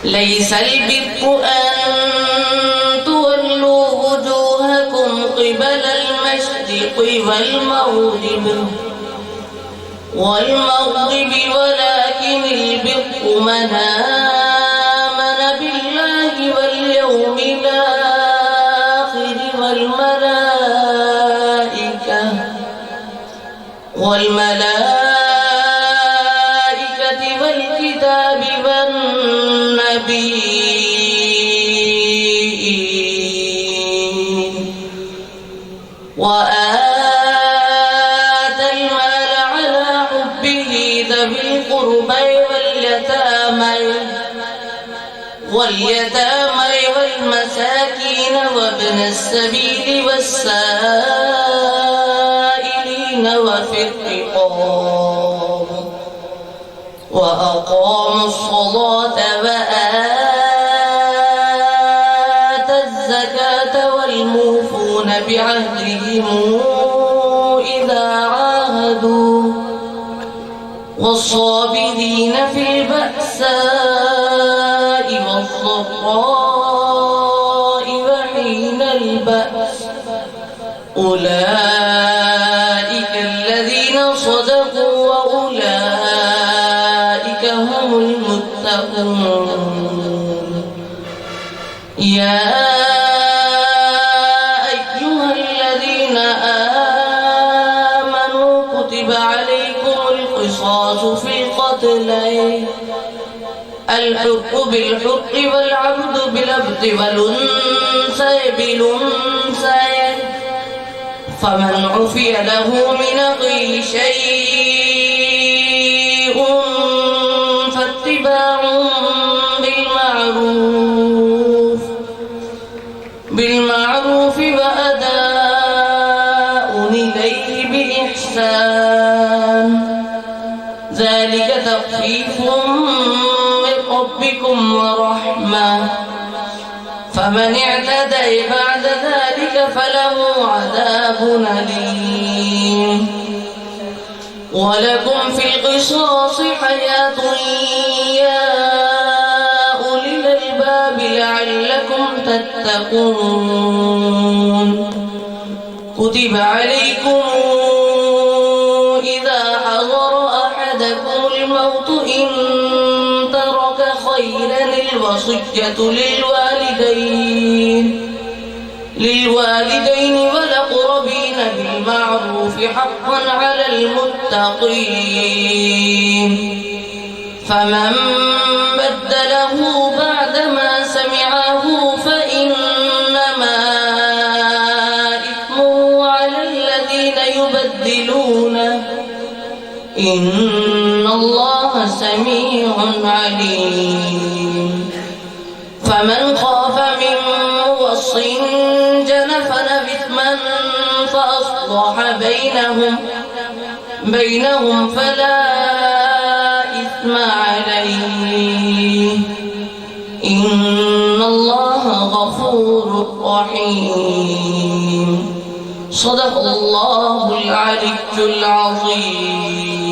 ليس البر أن تولوا وجوهكم قبل المشرق والمغرب ولكن البر من آمن بالله واليوم الآخر والملائكة والكتاب والنبيين وآتى المال على حبه ذوي القربى واليتامى والمساكين وابن السبيل والسائلين وفي الرقاب وأقاموا الصلاة وآتوا الزكاة والموفون بعهدهم إذا عاهدوا والصابرين في البأساء والضراء وحين البأس أولئك الذين صدقوا وأولئك هم المتقون. يا أيها الذين آمنوا كتب عليكم القصاص في القتل الحر بالحر والعبد بالعبد والأنثى بالأنثى فمن عفي له من أخيه شيء فاتباع بالمعروف وأداء إليه بإحسان ذلك تخفيف من ربكم ورحمة فمن اعتدى بعد ذلك فله عذاب أليم. ولكم في القصاص حياة يا أولي الألباب لعلكم تتقون. كتب عليكم إذا حضر أحدكم الموت إن ترك خيرا الوصية للوالدين والأقربين بالمعروف حقا على المتقين. فمن بدله بعدما سمعه فإنما إثمه على الذين يبدلونه إن الله سميع عليم. فمن خاف من موصٍ جنفا إثما فأصلح بينهم فلا إثم عليه إن الله غفور رحيم. صدق الله العلي العظيم.